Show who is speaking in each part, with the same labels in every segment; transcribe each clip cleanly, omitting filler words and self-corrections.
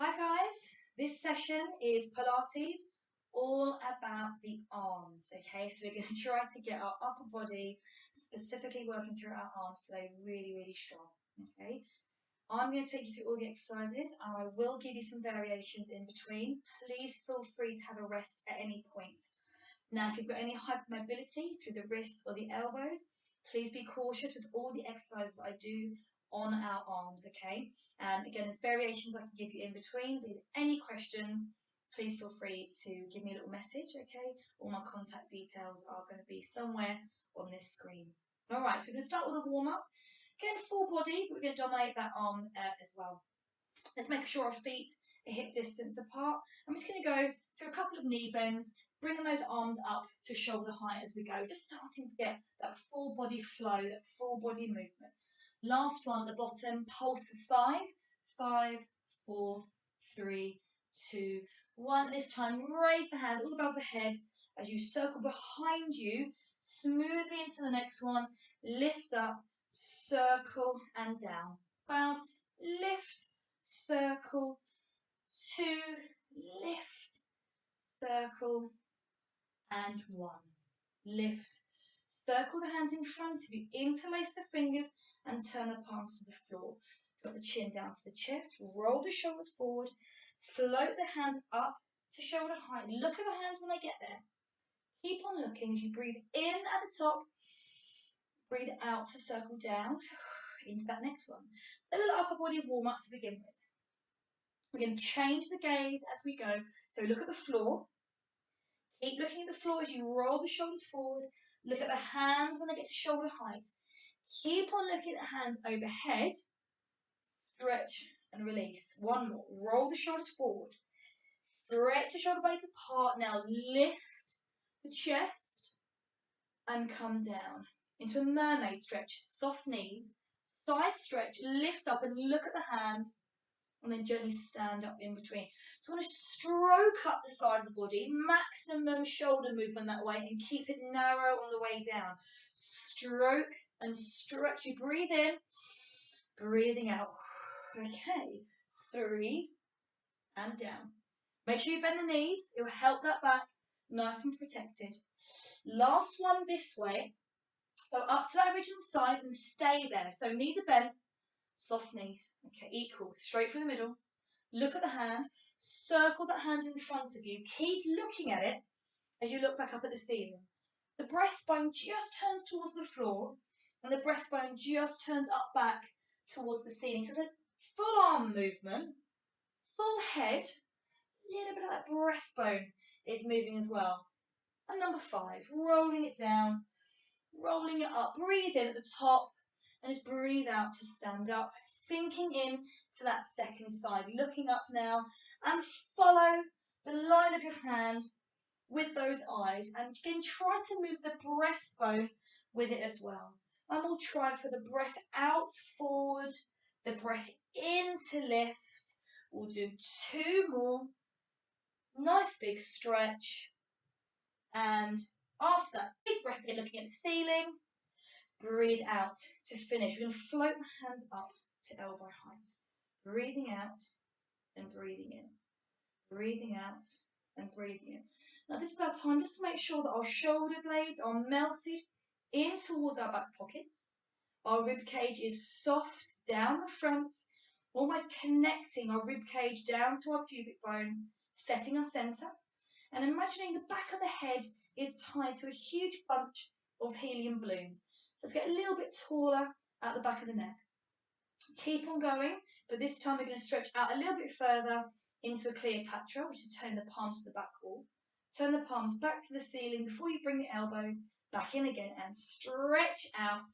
Speaker 1: Hi guys, this session is Pilates, all about the arms, okay? So we're going to try to get our upper body, specifically working through our arms today, really strong, okay? I'm going to take you through all the exercises and I will give you some variations in between. Please feel free to have a rest at any point. Now, if you've got any hypermobility through the wrists or the elbows, please be cautious with all the exercises that I do on our arms, okay? Again, there's variations I can give you in between. If any questions, please feel free to give me a little message, okay? All my contact details are going to be somewhere on this screen. All right, so we're going to start with a warm-up. Again, full body, but we're going to dominate that arm as well. Let's make sure our feet are hip distance apart. I'm just going to go through a couple of knee bends, bringing those arms up to shoulder height as we go, just starting to get that full body flow, that full body movement. Last one at the bottom, pulse for 5, 5, 4, 3, 2, 1. This time, raise the hands all above the head as you circle behind you, smoothly into the next one. Lift up, circle and down. Bounce, lift, circle, 2, lift, circle, and 1. Lift. Circle the hands in front of you, interlace the fingers and turn the palms to the floor. Drop the chin down to the chest, roll the shoulders forward, float the hands up to shoulder height. Look at the hands when they get there. Keep on looking as you breathe in at the top, breathe out to circle down into that next one. A little upper body warm up to begin with. We're going to change the gaze as we go. So look at the floor. Keep looking at the floor as you roll the shoulders forward. Look at the hands when they get to shoulder height. Keep on looking at the hands overhead. Stretch and release. One more. Roll the shoulders forward. Stretch the shoulder blades apart. Now lift the chest and come down into a mermaid stretch. Soft knees. Side stretch. Lift up and look at the hand. And then gently stand up in between. So I want to stroke up the side of the body, maximum shoulder movement that way, and keep it narrow on the way down. Stroke and stretch. You breathe in, breathing out. Okay, 3 and down. Make sure you bend the knees. It will help that back nice and protected. Last one this way. Go up to that original side and stay there. So knees are bent. Soft knees, okay, equal, straight through the middle. Look at the hand, circle that hand in front of you. Keep looking at it as you look back up at the ceiling. The breastbone just turns towards the floor and the breastbone just turns up back towards the ceiling. So it's a full arm movement, full head, a little bit of that breastbone is moving as well. And number 5, rolling it down, rolling it up. Breathe in at the top. And just breathe out to stand up, sinking in to that second side, looking up now, and follow the line of your hand with those eyes, and again try to move the breastbone with it as well. And we'll try for the breath out, forward, the breath in to lift. We'll do 2 more. Nice big stretch. And after that, big breath in, looking at the ceiling. Breathe out to finish. We're going to float the hands up to elbow height. Breathing out and breathing in. Breathing out and breathing in. Now this is our time just to make sure that our shoulder blades are melted in towards our back pockets. Our rib cage is soft down the front, almost connecting our rib cage down to our pubic bone, setting our centre. And imagining the back of the head is tied to a huge bunch of helium balloons. So let's get a little bit taller at the back of the neck. Keep on going, but this time we're going to stretch out a little bit further into a Cleopatra, which is turning the palms to the back wall. Turn the palms back to the ceiling before you bring the elbows back in again and stretch out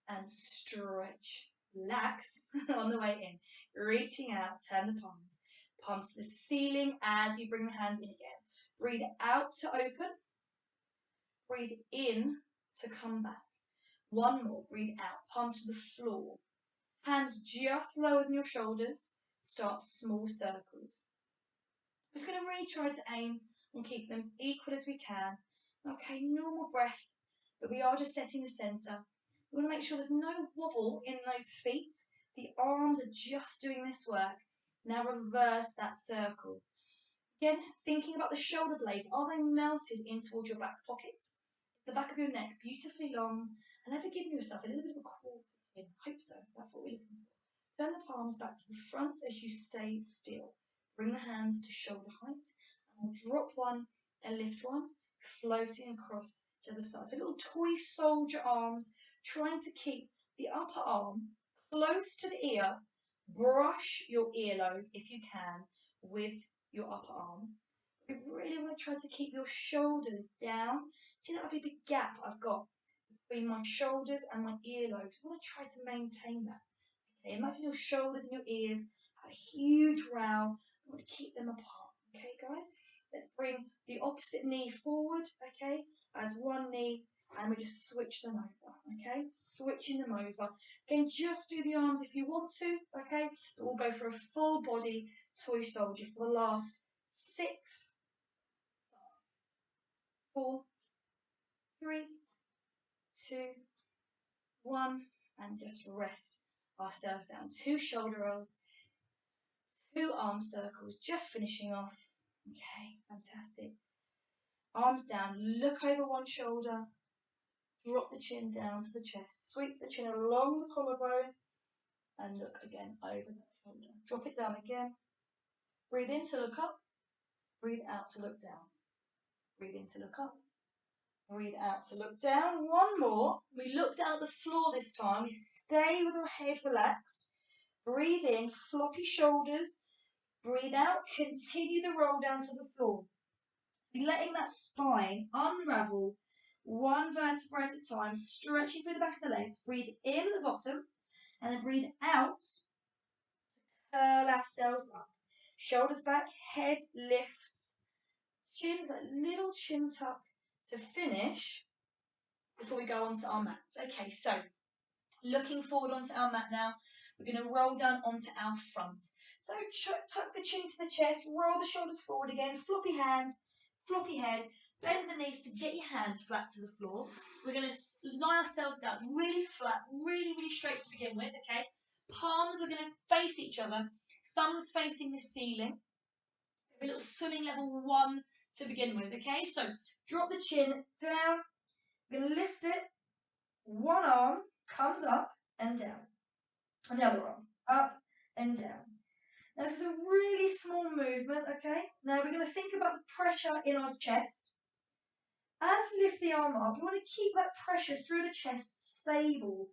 Speaker 1: and stretch. Relax on the way in. Reaching out, turn the palms. Palms to the ceiling as you bring the hands in again. Breathe out to open. Breathe in to come back. One more, breathe out, palms to the floor. Hands just lower than your shoulders. Start small circles. I'm just going to really try to aim on keeping them as equal as we can. Okay, normal breath, but we are just setting the centre. We want to make sure there's no wobble in those feet. The arms are just doing this work. Now reverse that circle. Again, thinking about the shoulder blades, are they melted in towards your back pockets? The back of your neck, beautifully long, and ever giving yourself a little bit of a quarter fin. Hope so. That's what we're looking for. Turn the palms back to the front as you stay still. Bring the hands to shoulder height, and we'll drop one and lift one, floating across to the side. So little toy soldier arms, trying to keep the upper arm close to the ear. Brush your earlobe if you can with your upper arm. You really want to try to keep your shoulders down. See that lovely big gap I've got between my shoulders and my earlobes. I want to try to maintain that. Okay, imagine your shoulders and your ears have a huge row. I want to keep them apart. Okay, guys? Let's bring the opposite knee forward, okay, as one knee, and we just switch them over, okay? Switching them over. Again, just do the arms if you want to, okay? But we'll go for a full body toy soldier for the last 6, 5, 4, 3, 2, 1, and just rest ourselves down. 2 shoulder rolls, 2 arm circles, just finishing off. Okay, fantastic. Arms down, look over one shoulder, drop the chin down to the chest, sweep the chin along the collarbone, and look again over that shoulder. Drop it down again. Breathe in to look up, breathe out to look down. Breathe in to look up, breathe out to look down. One more. We look down at the floor this time. We stay with our head relaxed. Breathe in, floppy shoulders. Breathe out, continue the roll down to the floor. Be letting that spine unravel one vertebra at a time, stretching through the back of the legs. Breathe in at the bottom, and then breathe out. Curl ourselves up. Shoulders back, head lifts. Chin's a little chin tuck to finish before we go onto our mats. Okay, so looking forward onto our mat now. We're going to roll down onto our front. So tuck the chin to the chest, roll the shoulders forward again, floppy hands, floppy head, bend the knees to get your hands flat to the floor. We're going to lie ourselves down really flat, really, really straight to begin with, okay? Palms are going to face each other, thumbs facing the ceiling. A little swimming level 1 to begin with, okay? So drop the chin down, we're going to lift it, one arm comes up and down. Another arm, up and down. Now this is a really small movement, okay? Now we're going to think about the pressure in our chest. As we lift the arm up, you want to keep that pressure through the chest stable.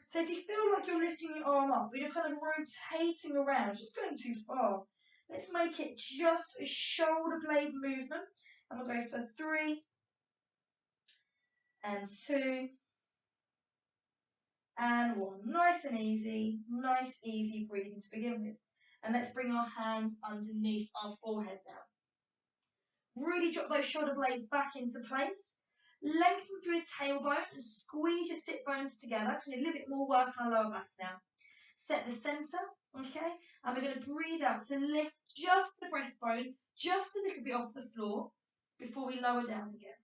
Speaker 1: So if you feel like you're lifting your arm up, but you're kind of rotating around, just going too far, let's make it just a shoulder blade movement. And we'll go for 3 and 2 and 1. Nice and easy, nice easy breathing to begin with. And let's bring our hands underneath our forehead now. Really drop those shoulder blades back into place. Lengthen through the tailbone and squeeze your sit bones together. So we need a little bit more work on our lower back now. Set the center, okay? And we're going to breathe out to lift just the breastbone, just a little bit off the floor before we lower down again.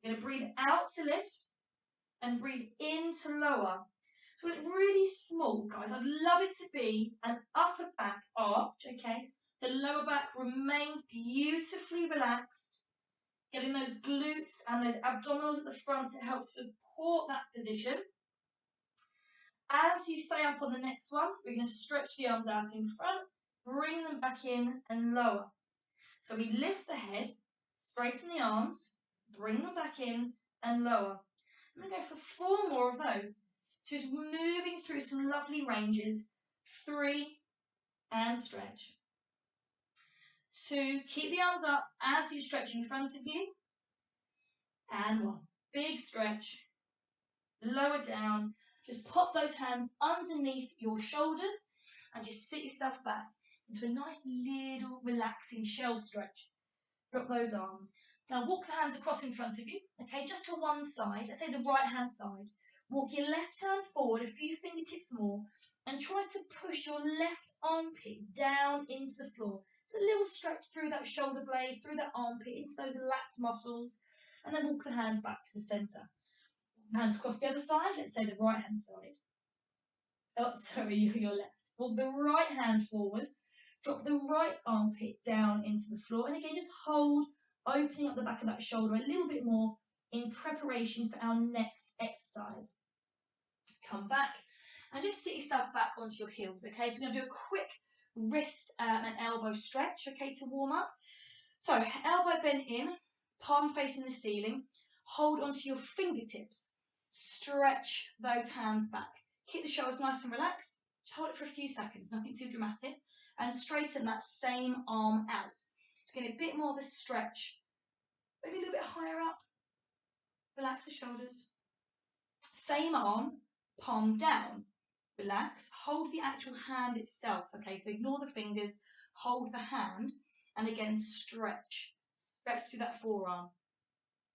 Speaker 1: We're going to breathe out to lift and breathe in to lower. So it's really small, guys. I'd love it to be an upper back arch, okay? The lower back remains beautifully relaxed, getting those glutes and those abdominals at the front to help support that position. As you stay up on the next one, we're going to stretch the arms out in front, bring them back in and lower. So we lift the head, straighten the arms, bring them back in and lower. I'm going to go for 4 more of those. So it's moving through some lovely ranges. 3 and stretch. 2, keep the arms up as you stretch in front of you. And 1, big stretch. Lower down. Just pop those hands underneath your shoulders and just sit yourself back into a nice little relaxing shell stretch. Drop those arms. Now walk the hands across in front of you, okay, just to one side, let's say the right hand side. Walk your left hand forward a few fingertips more and try to push your left armpit down into the floor. It's a little stretch through that shoulder blade, through that armpit, into those lats muscles, and then walk the hands back to the centre. Hands across the other side, let's say the right hand side. Oh, sorry, your left. Walk the right hand forward. Drop the right armpit down into the floor. And again, just hold, opening up the back of that shoulder a little bit more in preparation for our next exercise. Come back and just sit yourself back onto your heels, okay? So we're going to do a quick wrist and elbow stretch, okay, to warm up. So elbow bent in, palm facing the ceiling. Hold onto your fingertips. Stretch those hands back. Keep the shoulders nice and relaxed. Just hold it for a few seconds, nothing too dramatic. And straighten that same arm out. So get a bit more of a stretch. Maybe a little bit higher up. Relax the shoulders. Same arm, palm down. Relax. Hold the actual hand itself. Okay, so ignore the fingers. Hold the hand. And again, stretch. Stretch through that forearm.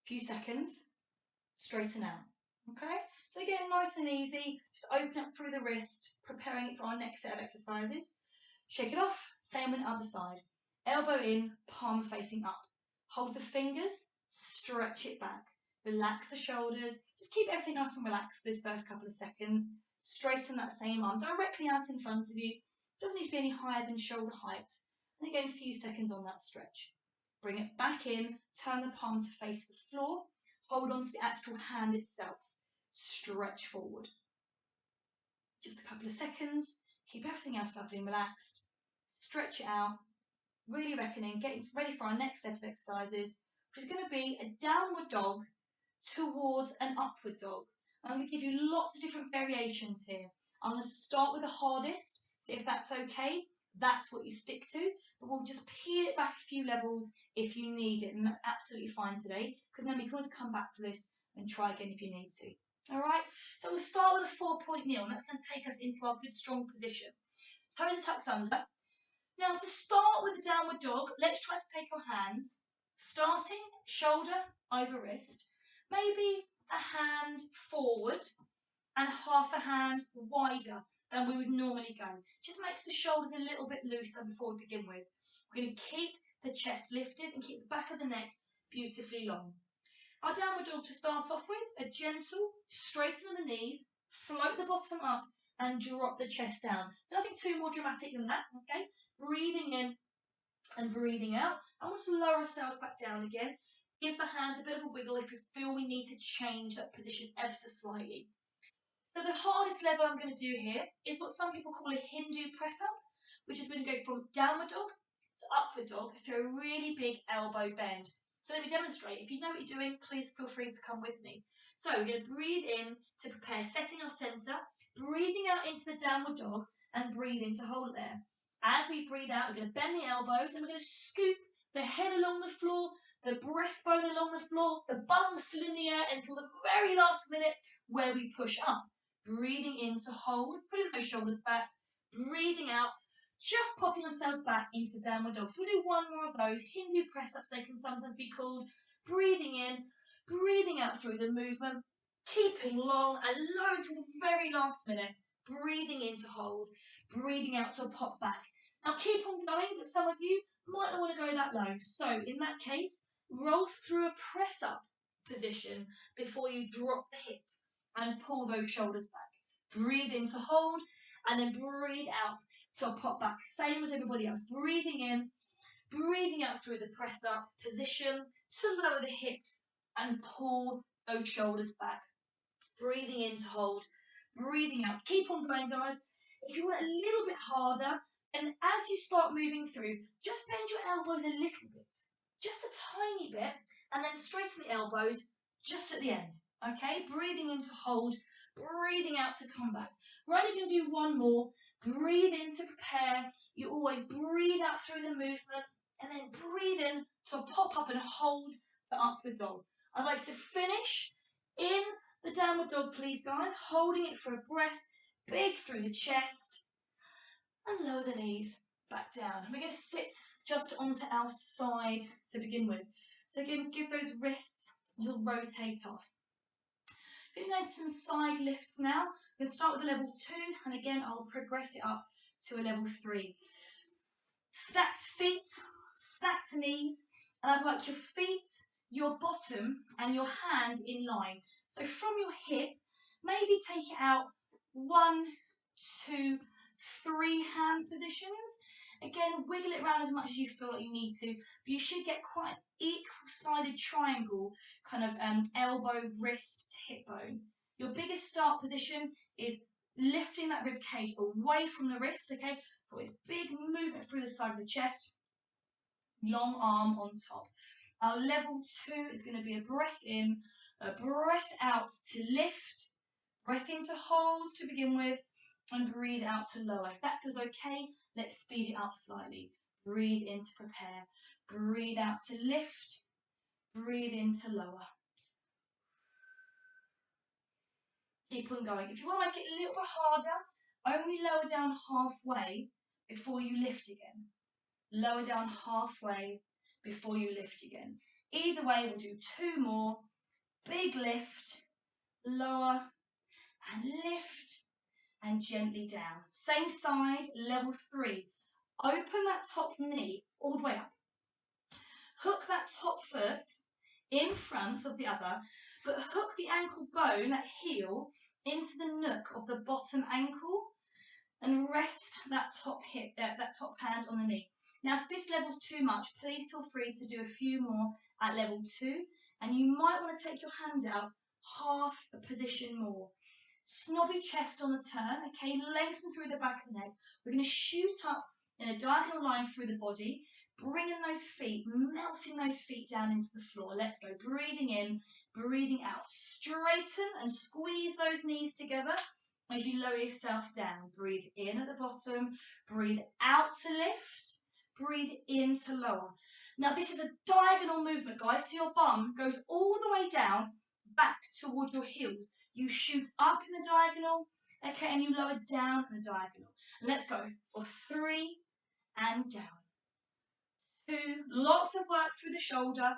Speaker 1: Few seconds. Straighten out. Okay? So again, nice and easy. Just open up through the wrist, preparing it for our next set of exercises. Shake it off. Same on the other side. Elbow in, palm facing up. Hold the fingers, stretch it back. Relax the shoulders. Just keep everything nice and relaxed for this first couple of seconds. Straighten that same arm directly out in front of you. Doesn't need to be any higher than shoulder height. And again, a few seconds on that stretch. Bring it back in. Turn the palm to face the floor. Hold on to the actual hand itself. Stretch forward. Just a couple of seconds. Keep everything else lovely and relaxed. Stretch it out. Really reckoning, getting ready for our next set of exercises, which is going to be a downward dog towards an upward dog. I'm going to give you lots of different variations here. I'm going to start with the hardest, see if that's okay. That's what you stick to, but we'll just peel it back a few levels if you need it, and that's absolutely fine today, because remember, you can always come back to this and try again if you need to. All right, so we'll start with a 4-point kneel, and that's going to take us into our good strong position. Toes are tucked under. Now, to start with the downward dog, let's try to take our hands, starting shoulder over wrist, maybe a hand forward and half a hand wider than we would normally go. Just makes the shoulders a little bit looser before we begin with. We're going to keep the chest lifted and keep the back of the neck beautifully long. Our downward dog to start off with, a gentle straighten of the knees, float the bottom up and drop the chest down. So nothing too more dramatic than that, okay? Breathing in and breathing out. And we'll just lower ourselves back down again. Give the hands a bit of a wiggle if you feel we need to change that position ever so slightly. So the hardest level I'm going to do here is what some people call a Hindu press up, which is going to go from downward dog to upward dog through a really big elbow bend. So let me demonstrate. If you know what you're doing, please feel free to come with me. So we're going to breathe in to prepare, setting our centre, breathing out into the downward dog and breathe in to hold it there. As we breathe out, we're going to bend the elbows and we're going to scoop the head along the floor, the breastbone along the floor, the bum still in the air until the very last minute where we push up. Breathing in to hold, putting those shoulders back, breathing out, just popping ourselves back into the downward dog. So we'll do one more of those. Hindu press-ups, they can sometimes be called. Breathing in, breathing out through the movement, keeping long and low until the very last minute. Breathing in to hold, breathing out to pop back. Now keep on going, but some of you might not want to go that low. So in that case, roll through a press-up position before you drop the hips and pull those shoulders back. Breathe in to hold and then breathe out to a pop back. Same as everybody else. Breathing in, breathing out through the press up position to lower the hips and pull those shoulders back. Breathing in to hold, breathing out. Keep on going, guys. If you want a little bit harder, and as you start moving through, just bend your elbows a little bit, just a tiny bit, and then straighten the elbows just at the end. Okay, breathing in to hold, breathing out to come back. We're only going to do one more. Breathe in to prepare. You always breathe out through the movement and then breathe in to pop up and hold the upward dog. I'd like to finish in the downward dog, please, guys. Holding it for a breath, big through the chest and lower the knees back down. And we're going to sit just onto our side to begin with. So again, give those wrists a little rotate off. We're going to some side lifts now. We're going to start with a level 2, and again, I'll progress it up to a level 3. Stacked feet, stacked knees, and I'd like your feet, your bottom, and your hand in line. So from your hip, maybe take it out 1, 2, 3 hand positions, Again, wiggle it around as much as you feel like you need to, but you should get quite an equal-sided triangle, kind of elbow, wrist, to hip bone. Your biggest start position is lifting that rib cage away from the wrist, okay? So it's big movement through the side of the chest, long arm on top. Our level 2 is going to be a breath in, a breath out to lift, breath in to hold to begin with, and breathe out to lower. If that feels okay, let's speed it up slightly. Breathe in to prepare, breathe out to lift, breathe in to lower. Keep on going. If you want to make it a little bit harder, only lower down halfway before you lift again. Lower down halfway before you lift again. Either way, we'll do 2 more. Big lift, lower, and lift, and gently down. Same side, level 3. Open that top knee all the way up. Hook that top foot in front of the other, but hook the ankle bone, that heel, into the nook of the bottom ankle, and rest that top hip, that top hand on the knee. Now, if this level's too much, please feel free to do a few more at level 2, and you might want to take your hand out half a position more. Snobby chest on the turn, okay, lengthen through the back of the neck. We're going to shoot up in a diagonal line through the body, bringing those feet, melting those feet down into the floor. Let's go, breathing in, breathing out. Straighten and squeeze those knees together as you lower yourself down. Breathe in at the bottom, breathe out to lift, breathe in to lower. Now this is a diagonal movement, guys, so your bum goes all the way down, back toward your heels. You shoot up in the diagonal, okay, and you lower down in the diagonal. Let's go for 3 and down. 2, lots of work through the shoulder,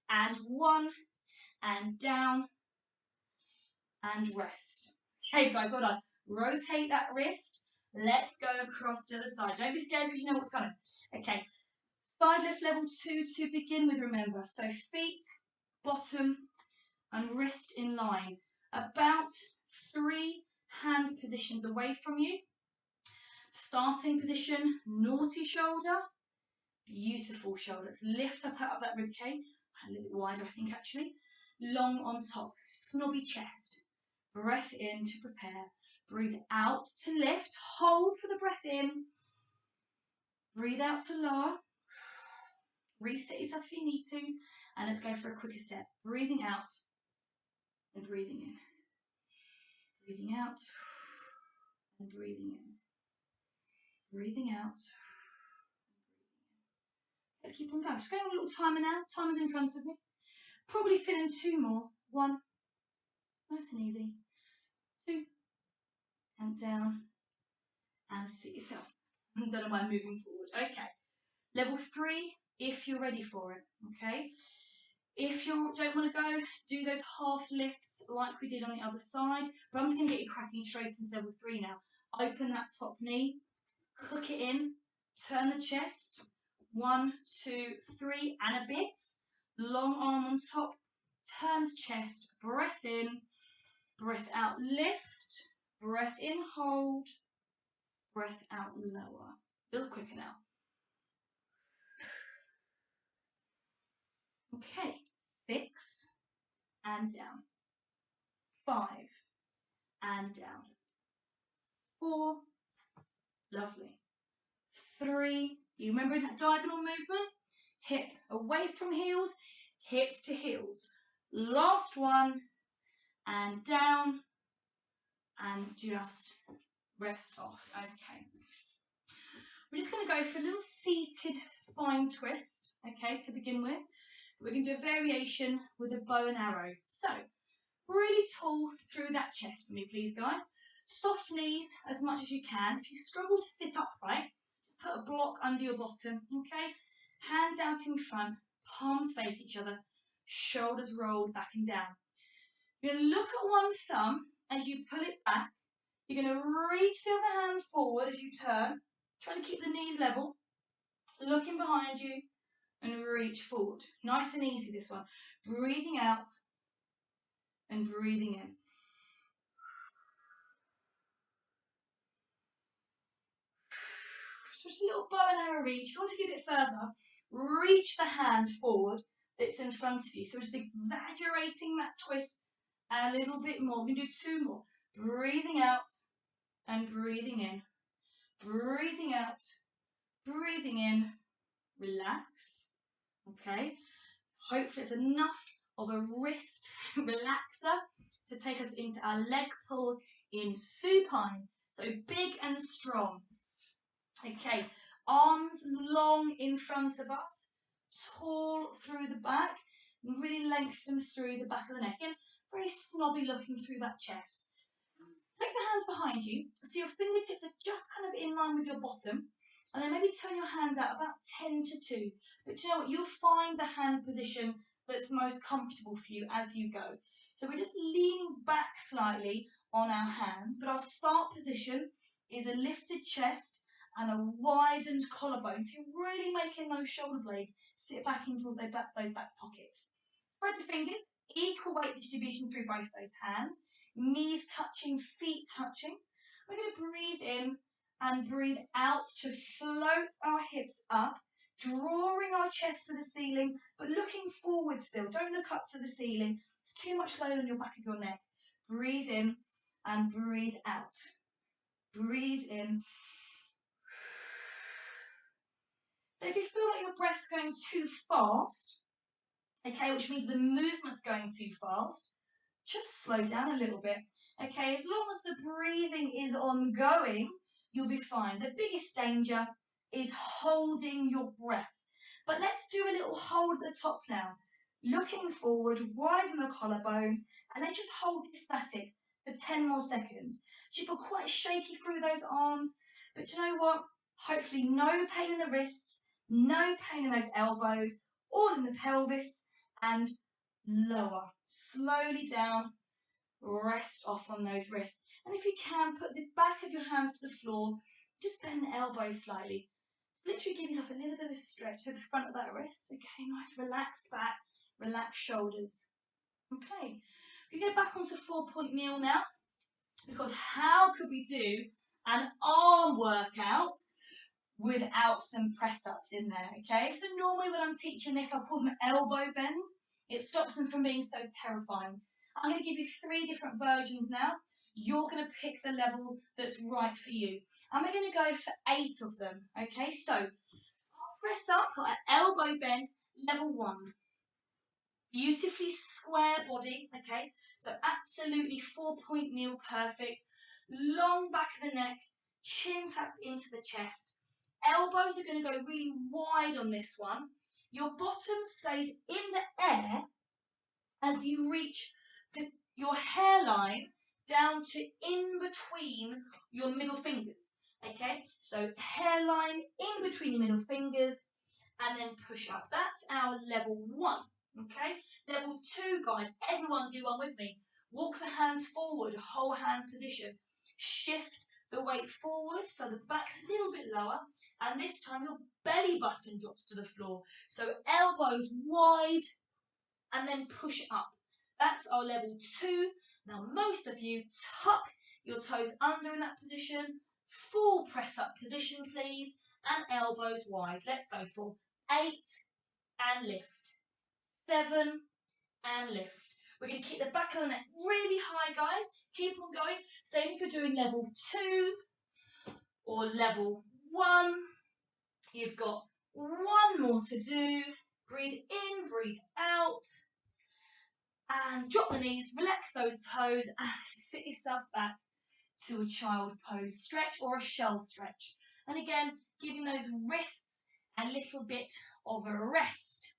Speaker 1: and 1 and down and rest. Okay, guys, well done. Rotate that wrist. Let's go across to the side. Don't be scared because you know what's coming. Okay, side lift level 2 to begin with, remember. So feet, bottom, and wrist in line. About 3 hand positions away from you. Starting position, naughty shoulder, beautiful shoulder. Let's lift up out of that rib cage. A little bit wider, I think, actually. Long on top, snobby chest. Breath in to prepare. Breathe out to lift. Hold for the breath in. Breathe out to lower. Reset yourself if you need to. And let's go for a quicker set. Breathing out and breathing in. Breathing out and breathing in. Breathing out. Let's keep on going. Just going a little timer now. Timer's in front of me. Probably fill in 2 more. 1. Nice and easy. 2. And down. And sit yourself. I don't know why I'm moving forward. Okay. Level 3, if you're ready for it. Okay. If you don't want to go, do those half lifts like we did on the other side. But I'm just going to get you cracking straight into level 3 now. Open that top knee. Hook it in. Turn the chest. 1, 2, 3, and a bit. Long arm on top. Turn to chest. Breath in. Breath out, lift. Breath in, hold. Breath out, lower. A little quicker now. Okay, 6 and down. 5 and down. 4, lovely. 3, you remember in that diagonal movement? Hip away from heels, hips to heels. Last one, and down, and just rest off. Okay. We're just going to go for a little seated spine twist, okay, to begin with. We're going to do a variation with a bow and arrow. So, really tall through that chest for me, please, guys. Soft knees as much as you can. If you struggle to sit upright, put a block under your bottom, okay? Hands out in front, palms face each other, shoulders rolled back and down. You're going to look at one thumb as you pull it back. You're going to reach the other hand forward as you turn, trying to keep the knees level, looking behind you, and reach forward. Nice and easy, this one. Breathing out and breathing in. just a little bow and arrow reach. If you want to get it further, reach the hand forward that's in front of you. So we're just exaggerating that twist a little bit more. We can do 2 more. Breathing out and breathing in. Breathing out, breathing in. Relax. Okay. Hopefully it's enough of a wrist relaxer to take us into our leg pull in supine. So big and strong. Okay, arms long in front of us, tall through the back, and really lengthen through the back of the neck. And very snobby looking through that chest. Take the hands behind you, so your fingertips are just kind of in line with your bottom, and then maybe turn your hands out about 10 to 2. But do you know what? You'll find the hand position that's most comfortable for you as you go. So we're just leaning back slightly on our hands, but our start position is a lifted chest and a widened collarbone. So you're really making those shoulder blades sit back into those back pockets. Spread the fingers, equal weight distribution through both those hands. Knees touching, feet touching. We're going to breathe in and breathe out to float our hips up, drawing our chest to the ceiling, but looking forward still. Don't look up to the ceiling. It's too much load on your back of your neck. Breathe in and breathe out. Breathe in. So if you feel like your breath's going too fast, okay, which means the movement's going too fast, just slow down a little bit. Okay, as long as the breathing is ongoing, you'll be fine. The biggest danger is holding your breath. But let's do a little hold at the top now. Looking forward, widen the collarbones, and then just hold it static for 10 more seconds. You feel quite shaky through those arms, but you know what? Hopefully no pain in the wrists, no pain in those elbows, all in the pelvis, and lower, slowly down, rest off on those wrists. And if you can, put the back of your hands to the floor, just bend the elbows slightly. Literally give yourself a little bit of a stretch to the front of that wrist. Okay, nice relaxed back, relaxed shoulders. Okay, we go back onto 4-point kneel now, because how could we do an arm workout without some press-ups in there, okay? So normally when I'm teaching this, I'll call them elbow bends. It stops them from being so terrifying. I'm going to give you 3 different versions now. You're going to pick the level that's right for you. And we're going to go for 8 of them, okay? So, I'll press up at elbow bend, level 1. Beautifully square body, okay? So absolutely 4-point kneel, perfect. Long back of the neck, chin tucked into the chest. Elbows are going to go really wide on this one. Your bottom stays in the air as you reach your hairline down to in between your middle fingers. Okay, so hairline in between your middle fingers and then push up. That's our level 1. Okay, level 2, guys, everyone do one with me. Walk the hands forward, whole hand position. Shift the weight forward so the back's a little bit lower, and this time your belly button drops to the floor. So elbows wide and then push up. That's our level 2. Now most of you tuck your toes under in that position. Full press up position, please, and elbows wide. Let's go for 8 and lift. 7 and lift. We're going to keep the back of the neck really high, guys. Keep on going. So if you're doing level 2 or level 1, you've got 1 more to do. Breathe in, breathe out. And drop the knees, relax those toes, and sit yourself back to a child pose stretch or a shell stretch. And again, giving those wrists a little bit of a rest.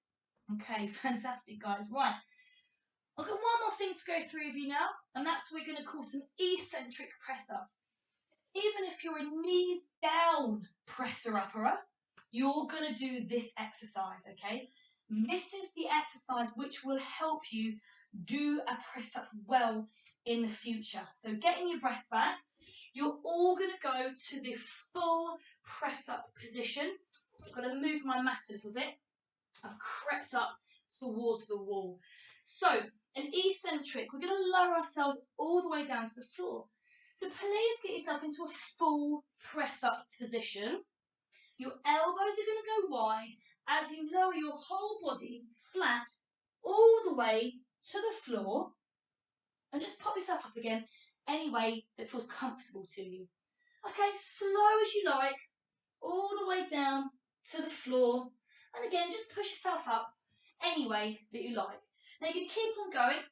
Speaker 1: Okay, fantastic, guys. Right. I've got one more thing to go through with you now, and that's we're going to call some eccentric press-ups. Even if you're a knees down presser-upper, you're going to do this exercise, okay? This is the exercise which will help you do a press-up well in the future. So getting your breath back, you're all going to go to the full press-up position. I'm going to move my mat a little bit. I've crept up towards the wall. So, an eccentric, we're going to lower ourselves all the way down to the floor. So please get yourself into a full press-up position. Your elbows are going to go wide as you lower your whole body flat all the way to the floor, and just pop yourself up again any way that feels comfortable to you. Okay, slow as you like, all the way down to the floor, and again, just push yourself up any way that you like. Now you can keep on going.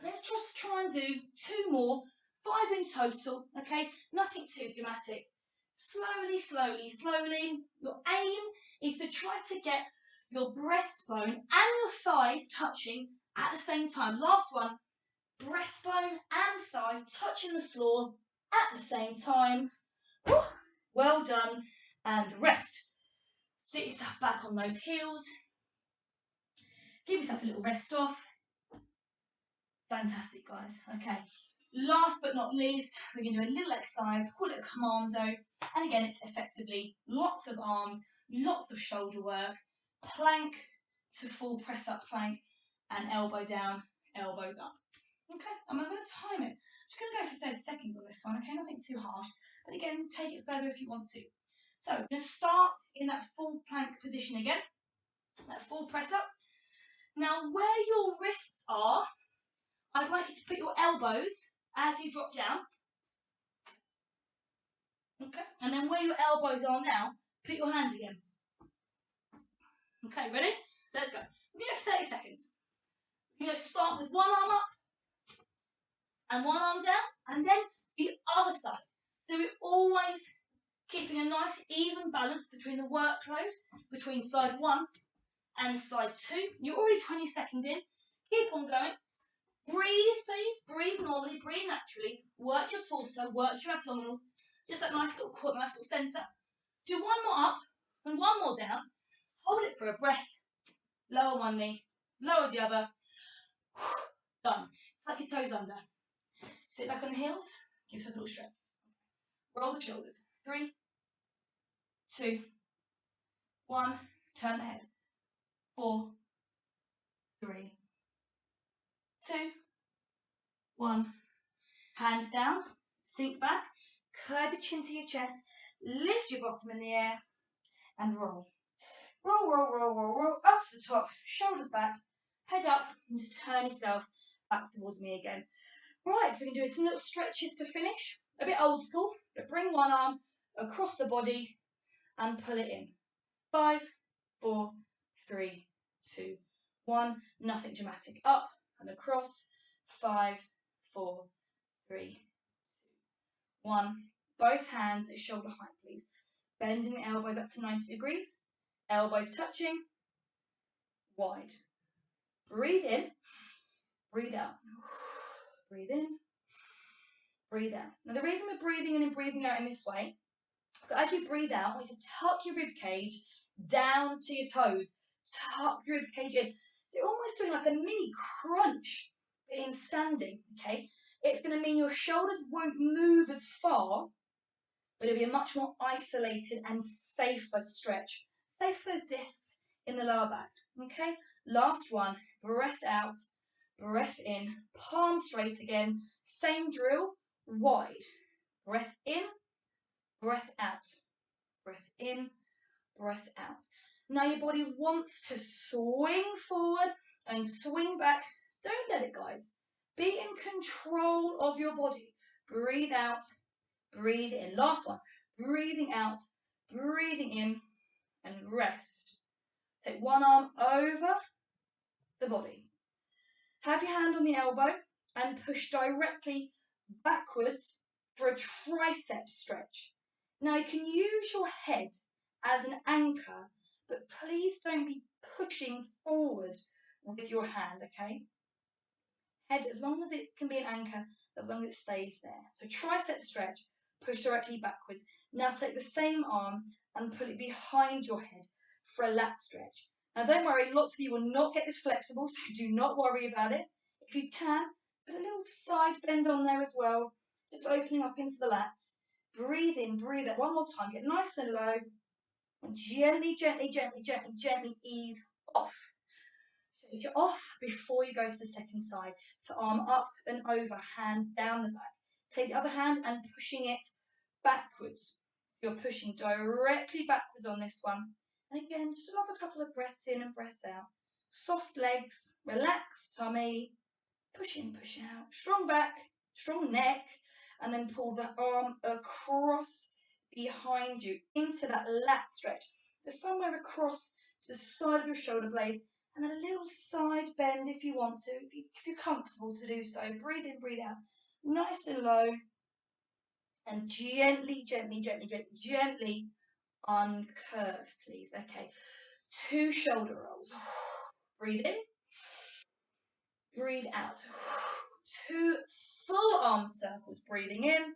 Speaker 1: Let's just try and do 2 more, 5 in total, okay? Nothing too dramatic. Slowly, slowly, slowly. Your aim is to try to get your breastbone and your thighs touching at the same time. Last one, breastbone and thighs touching the floor at the same time. Woo, well done, and rest. Sit yourself back on those heels. Give yourself a little rest off. Fantastic, guys. Okay. Last but not least, we're going to do a little exercise, call it a commando. And again, it's effectively lots of arms, lots of shoulder work, plank to full press up plank, and elbow down, elbows up. Okay, and I'm going to time it. I'm just going to go for 30 seconds on this one, okay? Nothing too harsh. But again, take it further if you want to. So, I'm going to start in that full plank position again, that full press up. Now, where your wrists are, I'd like you to put your elbows as you drop down. Okay, and then where your elbows are now, put your hands again. Okay, ready? Let's go. We're going to go 30 seconds. You're going to start with one arm up and one arm down, and then the other side. So we're always keeping a nice even balance between the workload, between side 1 and side 2. You're already 20 seconds in. Keep on going. Breathe, please. Breathe normally, breathe naturally. Work your torso, work your abdominals. Just that nice little core, nice little centre. Do one more up and one more down. Hold it for a breath. Lower one knee, lower the other. Done. Suck your toes under. Sit back on the heels. Give yourself a little stretch. Roll the shoulders. 3, 2, 1. Turn the head. 4, 3, 2, 1. Hands down. Sink back. Curve your chin to your chest. Lift your bottom in the air and roll. Roll, roll, roll, roll, roll. Up to the top. Shoulders back. Head up and just turn yourself back towards me again. Right, so we can do some little stretches to finish. A bit old school, but bring one arm across the body and pull it in. 5, 4, 3, 2, 1. Nothing dramatic. Up and across. 5, 4, 3, 2, 1. Both hands at shoulder height, please. Bending the elbows up to 90 degrees. Elbows touching. Wide. Breathe in. Breathe out. Breathe in. Breathe out. Now the reason we're breathing in and breathing out in this way, as you breathe out, I want you to tuck your rib cage down to your toes. Tuck your rib cage in. So you're almost doing like a mini crunch in standing, okay? It's going to mean your shoulders won't move as far, but it'll be a much more isolated and safer stretch. Safe for those discs in the lower back, okay? Last one, breath out, breath in, palm straight again. Same drill, wide. Breath in, breath out. Breath in, breath out. Now your body wants to swing forward and swing back. Don't let it, guys. Be in control of your body. Breathe out, breathe in. Last one. Breathing out, breathing in, and rest. Take one arm over the body. Have your hand on the elbow and push directly backwards for a tricep stretch. Now you can use your head as an anchor, but please don't be pushing forward with your hand, okay? Head, as long as it can be an anchor, as long as it stays there. So tricep stretch, push directly backwards. Now take the same arm and put it behind your head for a lat stretch. Now don't worry, lots of you will not get this flexible, so do not worry about it. If you can, put a little side bend on there as well, just opening up into the lats. Breathe in, breathe out. One more time, get nice and low, and gently, gently, gently, gently, gently ease off. Shake it off before you go to the second side. So arm up and over, hand down the back. Take the other hand and pushing it backwards. You're pushing directly backwards on this one. And again, just another couple of breaths in and breaths out. Soft legs, relaxed tummy, push in, push out, strong back, strong neck, and then pull the arm across behind you into that lat stretch. So somewhere across to the side of your shoulder blades, and then a little side bend if you want to, if you're comfortable to do so. Breathe in, breathe out, nice and low, and gently, gently, gently, gently, gently uncurve, please. Okay, 2 shoulder rolls. Breathe in, breathe out. 2 full arm circles. Breathing in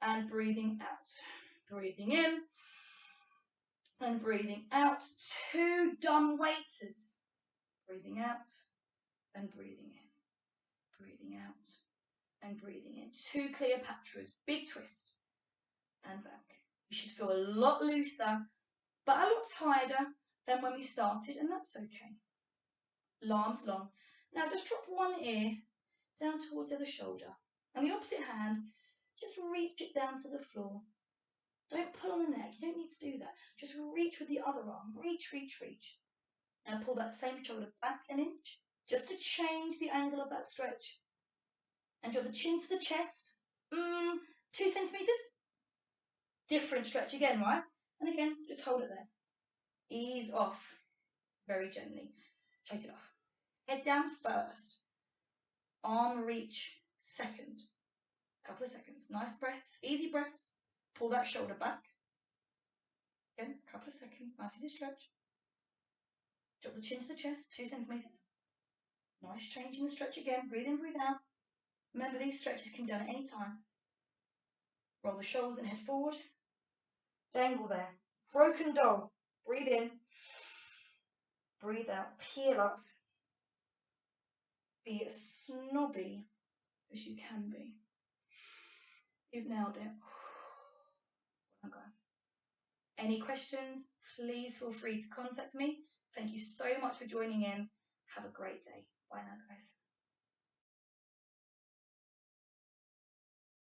Speaker 1: and breathing out. Breathing in and breathing out. 2 dumb waiters. Breathing out and breathing in. Breathing out and breathing in. 2 Cleopatras. Big twist and back. You should feel a lot looser, but a lot tighter than when we started, and that's okay. Arms long. Now just drop one ear down towards the other shoulder, and the opposite hand, just reach it down to the floor. Don't pull on the neck, you don't need to do that. Just reach with the other arm, reach, reach, reach. Now pull that same shoulder back an inch, just to change the angle of that stretch. And draw the chin to the chest, 2 centimeters. Different stretch again, right? And again, just hold it there. Ease off very gently. Take it off. Head down first. Arm reach second. Couple of seconds. Nice breaths, easy breaths. Pull that shoulder back. Again, a couple of seconds. Nice easy stretch. Drop the chin to the chest, 2 centimeters. Nice change in the stretch again. Breathe in, breathe out. Remember, these stretches can be done at any time. Roll the shoulders and head forward. Dangle there. Broken dog. Breathe in. Breathe out. Peel up. Be as snobby as you can be. You've nailed it. Any questions, please feel free to contact me. Thank you so much for joining in. Have a great day. Bye now, guys.